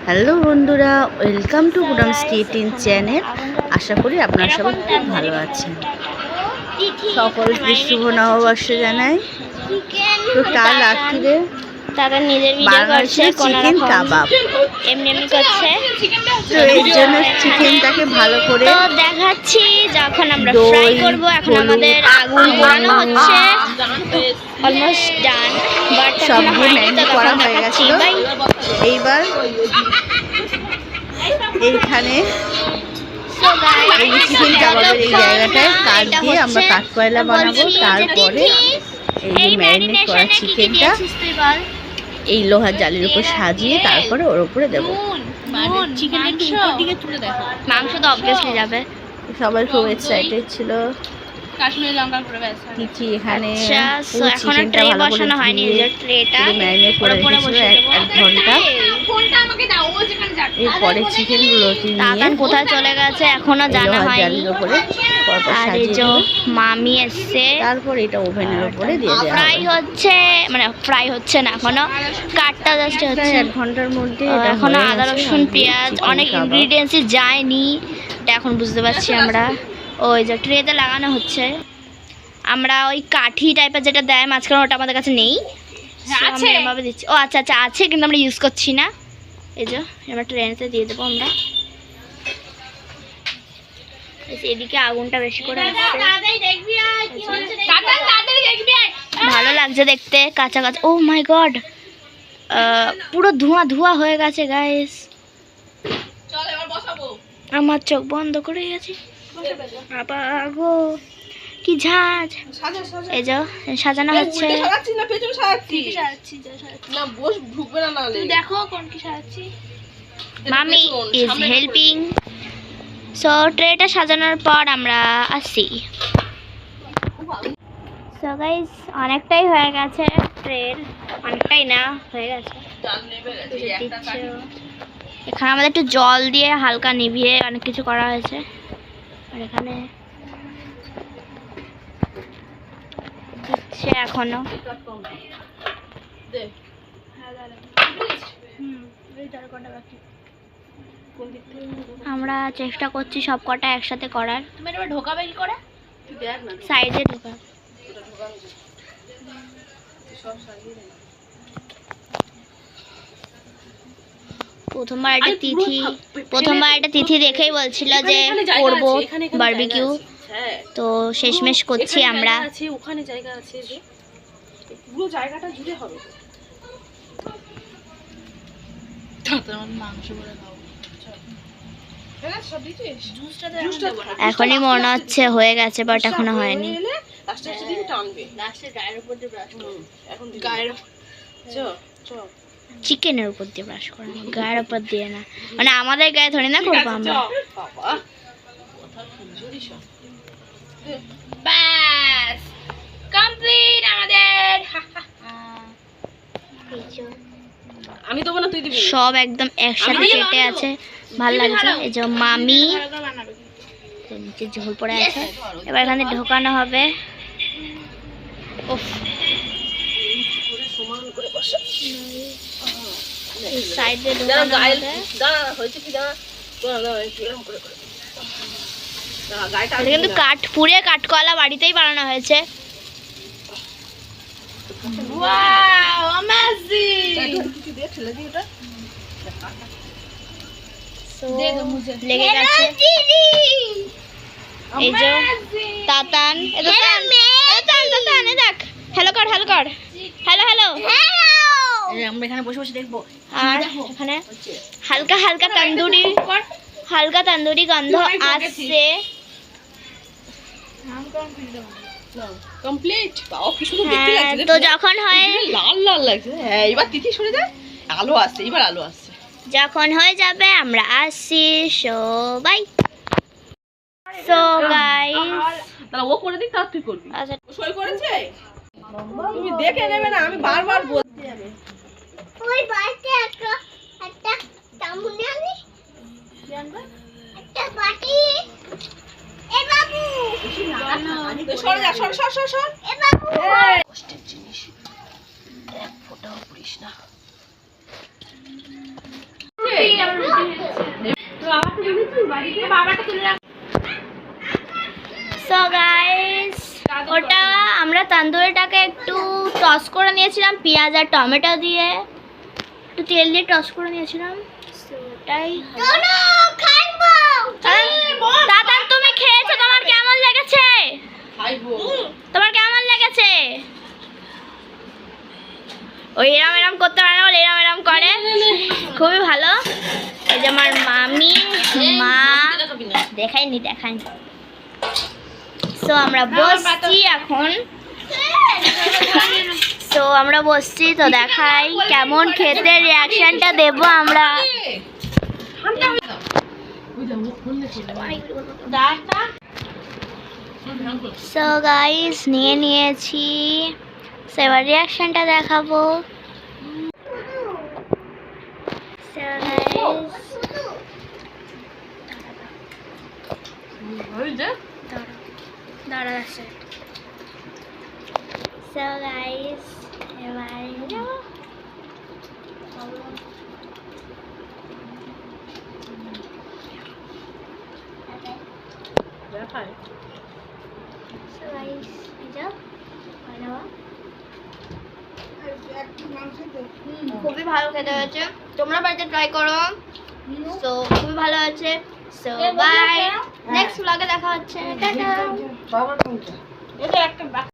Hello বন্ধুরা, welcome to গুডামস kitchen channel. আশা করি আপনারা সবাই খুব ভালো আছেন। সকলকে শুভ নববর্ষ জানাই। তো তার রাত্রিরে তারা নিজের ভিডিও করছে, চিকেন কাবাব এমনি এমনি করছে। তো এর জন্য চিকেনটাকে ভালো করে তো দেখাচ্ছি যখন আমরা ফ্রাই করব। এখন আমাদের আগুন পোড়ানো হচ্ছে, অলমোস্ট ডান, বাট সব ম্যারিনেট করা হয়ে গেছিল। এইবার এইখানে এই চিকেন কাবাবের এই জায়গাটায় কাঠ দিয়ে আমরা কাঠকয়লা বানাবো। তারপরে এই ম্যারিনেট করা চিকেনটা এই লোহার জালির উপর সাজিয়ে তারপরে ওর উপরে দেবো। মাংস তো অবভিয়াসলি যাবে। সবাই খুব এক্সাইটেড ছিল। তিথি এখানে চিকেনটা ভালো করে ম্যারিনেট করে রেখেছিল এক ঘন্টা। এরপরে চিকেনগুলোকে নিয়ে কোথায় চলে গেছে এখনো জানা হয়নি। আর এই যে মামি এসছে, তারপর এটা ওভেনের উপরে দিয়ে দেওয়া ফ্রাই হচ্ছে, মানে ফ্রাই হচ্ছে না এখনো, কাটটা জাস্ট হচ্ছে। 1 ঘন্টার মধ্যে এখনো আদা রসুন পেঁয়াজ অনেক ইনগ্রিডিয়েন্টসই যায়নি, এটা এখন বুঝতে পারছি আমরা। ওই যে ট্রেতে লাগানো হচ্ছে। আমরা ওই কাঠি টাইপের যেটা দেয় মাঝখানে, ওটা আমাদের কাছে নেই, এভাবে দিচ্ছি। ও আচ্ছা আচ্ছা আছে, কিন্তু আমরা ইউজ করছি না। এই যে এবার ট্রেনেতে দিয়ে দেবো আমরা। এদিকে আগুনটা বেশি করে ভালো লাগছে দেখতে, কাঁচা কাঁচা। ও মাই গড, পুরো ধোঁয়া ধোঁয়া হয়ে গেছে গাইস। আমার চোখ বন্ধ করে গেছে। বাবা গো কি ঝাঁজ। এই যে সাজানো হচ্ছে। মামি ইজ হেল্পিং। সো ট্রেটা সাজানোর পর আমরা আসি। সো গাইস অনেকটাই হয়ে গেছে ট্রের, অনেকটাই না হয়ে গেছে। এখানে আমাদের একটু জল দিয়ে হালকা নিভিয়ে অনেক কিছু করা হয়েছে। আর এখানে দিচ্ছে এখনো। আমরা চেষ্টা করছি সব কটা একসাথে করার। তুমি এটা ঢোকাবে কি করে? সাইডে ঢোকা। প্রথমবার একটা তিথি দেখেই বলছিল যে করবো বারবিকিউ, তো শেষমেশ করছি আমরা। ওখানে জায়গা আছে, যে পুরো জায়গাটা জুড়ে হবে। এখনই মনে হচ্ছে হয়ে গেছে, বাট এখনো হয়নি। চিকেনের উপর দিয়ে ব্রাশ করানো, গায়ের উপর দিয়ে না, মানে আমাদের গায়ে ধরে না করবো আমরা। ব্যাস কমপ্লিট আমাদের। আমি দেবো না, তুই দিবি। সব একদম একসাথে কেটে আছে, ভালো লাগছে। এই যে মামি নিচে ঝোল পড়ে আছে, এবার এখানে ঢোকানো হবে। সাইডে ঢোকানো হবে। কিন্তু পুড়ে কাঠকয়লা বাড়িতেই বানানো হয়েছে। লেগে গেছে। এই যে তাতান, দেখ হ্যালো কর, হ্যালো কর, হ্যালো হ্যালো। আমরা এখানে বসে বসে দেখবো। আর এখানে হালকা হালকা তন্দুরি গন্ধ আসছে। কমপ্লিট। বাবা কি সুন্দর দেখতে লাগছে। তো যখন হয় লাল লাল লাগছে। হ্যাঁ এবার তিথি সরে যায়, আলো আসছে, এবার আলো আসছে। যখন হয়ে যাবে আমরা আসছি সবাই। সো গাইস তাহলে ও করে দিক, তার তুই করবি। আচ্ছা সই করেছে, তুমি দেখে নেবে না, আমি বারবার বলতে যাবে। ওই বাড়িতে একটা তামুনি আনি, কি আনবে? একটা বাটি। এ বাবু সরে যা, সর। এ বাবু কষ্টের জিনিস, এক ফোঁটাও পুড়িস না। সো গাইস, ওটা আমরা তন্দুরিটাকে একটু টস করে নিয়েছিলাম পেঁয়াজ আর টমেটো দিয়ে, একটু তেল দিয়ে টস করে নিয়েছিলাম। So, ওটাই দাদা, তুমি খেয়েছো, তোমার কেমন লেগেছে? তোমার কেমন লেগেছে? ওই এরম এরম করতে পারে না, এরম এরম করে, খুবই ভালো। এই যে আমার মামি মা, দেখাইনি। সো আমরা বসছি এখন, তো দেখাই কেমন খেতে রিয়াকশনটা দেব আমরা। সো গাইস, নিয়েছি, এবার রিয়াকশনটা দেখাবো। So guys, এবার খুবই ভালো খেতে হয়েছে, তোমরা বাড়িতে ট্রাই করো। সো খুবই ভালো হয়েছে। সো বাই, নেক্সট ব্লগে দেখা হচ্ছে। টাটা।